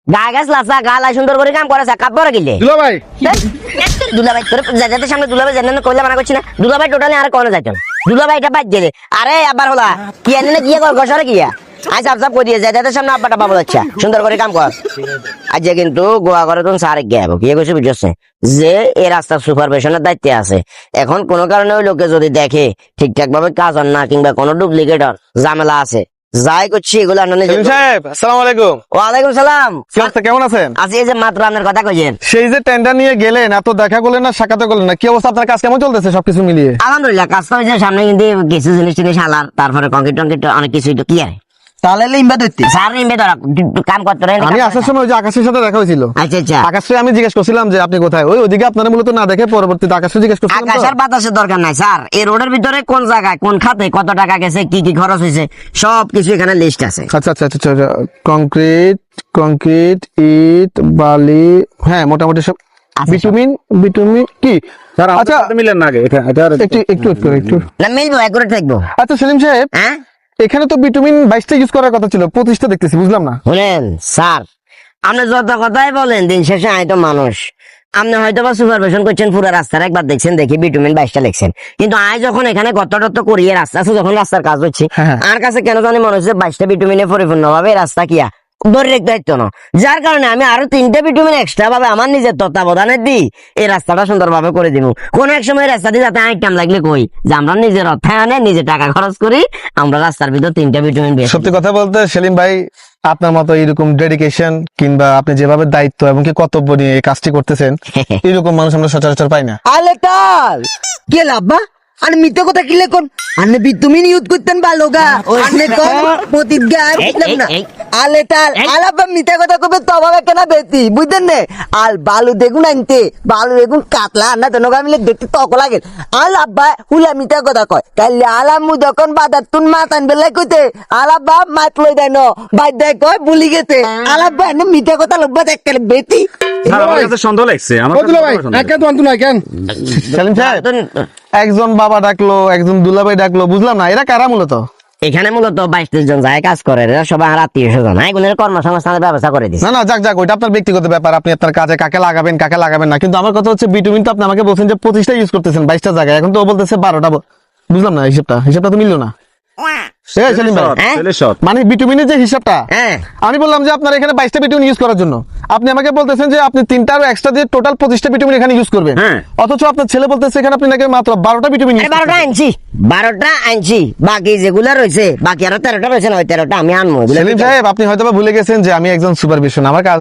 গা গাছ লাসা গালা সুন্দর করে কাম করে কাপ পরে গিলে দুলাভাই দুলাভাই তোর যাদের সামনে দুলাভাই জানেন না কইলা মানা করছি না দুলাভাই টোটালি আর কোন যাইতো না দুলাভাই এটা বাদ দিয়ে আরে আবার হলা কি এনে না কি কর গসরে কি আজ সাপ করে দিয়ে যাদের সামনে আব্বাটা বাবু যাচ্ছে সুন্দর করে কাম কর আজ কিন্তু গোয়া করে তুমি সারে গেবো কি কইছে বুঝছস যে এই রাস্তার সুপারভিশনের দায়িত্বে আছে এখন কোন কারণে ওই লোকে যদি দেখে ঠিকঠাক ভাবে কাজ হন না কিংবা কোনো ডুপ্লিকেটর ঝামেলা আছে যাই করছি এগুলো আননে সেলিম সাহেব আসসালামু আলাইকুম। ওয়ালাইকুম সালাম কি অবস্থা, কেমন আছেন? আজ এই যে মাত্র আপনার কথা কইছেন সেই যে টেন্ডার নিয়ে গেলেন, এত দেখা করলেন না, সাক্ষাৎ করলেন না, কি অবস্থা? আপনার কাজ কেমন চলতেছে সবকিছু মিলিয়ে? আলহামদুলিল্লাহ কাজ তো হয়েছে সামনে কিন্তু কিছু জিনিস টিনিস হালার তারপরে কংক্রিট টংক্রিট অনেক কিছু কি আর তাহলে ইম্বা ধরতে স্যার নিবে ধরা কাম করতে রহে আমি আসার সময় ওই যে আকাশের সাথে দেখা হয়েছিল। আচ্ছা আচ্ছা আকাশে আমি জিজ্ঞেস করছিলাম যে আপনি কোথায়, ওইদিকে আপনারা মূলত না দেখে পরবর্তীতে আকাশে জিজ্ঞেস করছিলাম তো। আকাশ আর বাতাসের দরকার নাই স্যার এই রোডের ভিতরে কোন জায়গায় কোন খাতে কত টাকা গেছে কি কি খরচ হয়েছে সবকিছু এখানে লিস্ট আছে আচ্ছা আচ্ছা আচ্ছা আচ্ছা, কংক্রিট ইট বালি, হ্যাঁ মোটামুটি সব। আচ্ছা, বিটুমিন কি? আচ্ছা মিলেন না আগে একটু না মিলবো একরে থাকবো আচ্ছা সেলিম সাহেব, হ্যাঁ এখানে তো বিটুমিন 22টা ইউজ করার কথা ছিল, 25টা দেখতেছি, বুঝলাম না। শুনেন স্যার আপনি যত কথাই বলেন দিন শেষে আমি তো মানুষ আপনি হয়তো বা সুপারভিশন করছেন পুরো রাস্তার একবার দেখছেন দেখি বিটুমিন 22টা লিখছেন কিন্তু আমি যখন এখানে গত করিয়ে রাস্তা আছে যখন রাস্তার কাজ হচ্ছে হ্যাঁ। আর কাছে কেন জানি মনে হচ্ছে 22টা বিটুমিনে পরিপূর্ণ ভাবে রাস্তা কিয়া ধরে রাখতে হইতো না যার কারণে আমি আরো 3টা বিটুমিন এক্সট্রা ভাবে আমার নিজের তত্ত্বাবধানে দিই এই রাস্তাটা সুন্দরভাবে করে দিব কোন এক সময় রাস্তা দিয়ে যাতে আইটেম লাগলে কই যে আমরা নিজের অর্থায়নে নিজে টাকা খরচ করি আমরা রাস্তার ভিতর 3টা বিটুমিন বেশি সত্যি কথা বলতে সেলিম ভাই, আপনার মতো এরকম ডেডিকেশন কিংবা আপনি যেভাবে দায়িত্ব এবং কি কর্তব্য নিয়ে এই কাজটি করতেছেন, এরকম মানুষ আমরা সচরাচর পাই না। আলে তাল কে লাভবা আর মিথ্যে কথা কিলে কোন আনে বিতুমিন ইউজ করতেন ভালো গা আনে কোন মতিত গা বুঝলাম না আলে তাল আলাবা মিথ্যে কথা কবে তবাবে কেনা বেতি বুঝছেন নে আল বালু দেখুন আনতে বালু দেখুন কাতলা না তো নগা মিলে দেখতে তক লাগে আল আব্বা হুলা মিথ্যে কথা কয় তাইলে আলামু যখন বাজার তুন মাছ আনবে লাই কইতে আলাব্বা মাছ লই দেয় ন বাই দেয় কয় ভুলি গেছে আলাব্বা এনে মিথ্যে কথা লব্বা দেখতে বেতি আমার কাছে সন্দেহ লাগছে আমার কাছে দুলাভাই সন্দেহ লাগছে। একা তো আনতো না কেন? সেলিম সাহেব, একজন বাবা ডাকলো, একজন দুলাভাই ডাকলো, বুঝলাম না এরা কারা মূলত? এখানে মূলত 22-23 জন যায় কাজ করে এরা সবাই আমার আত্মীয় স্বজন এগুলোর কর্মসংস্থানের ব্যবস্থা করে দিচ্ছে না যাক ওইটা আপনার ব্যক্তিগত ব্যাপার, আপনি আপনার কাজে কাকে লাগাবেন না, কিন্তু আমার কথা হচ্ছে বিটুমিন তো আপনি আমাকে বলছেন যে 25টা ইউজ করতেছেন 22টা জায়গায়, এখন তো ও বলতেছে 12টা। বুঝলাম না হিসাবটা তো মিললো না। সেলিম ভাই, হ্যাঁ? ছেলে সৎ। মানে বিটুমিনের যে হিসাবটা, হ্যাঁ আমি বললাম যে আপনার এখানে 22টা বিটুমিন ইউজ করার জন্য, আপনি আমাকে বলতেছেন যে আপনি 3টা আরো এক্সট্রা দিয়ে টোটাল 25টা বিটুমিন এখানে ইউজ করবেন, হ্যাঁ। অথচ আপনার ছেলে বলতেছে এখানে আপনি নাকি মাত্র 12টা বিটুমিন ইউজ 12টা আনছি বাকি যেগুলা রয়েছে বাকি আরো 13টা রয়েছে না ওই 13টা আমি আনবো সেলিম সাহেব, আপনি হয়তো বা ভুলে গেছেন যে আমি একজন সুপারভিশন, আমার কাজ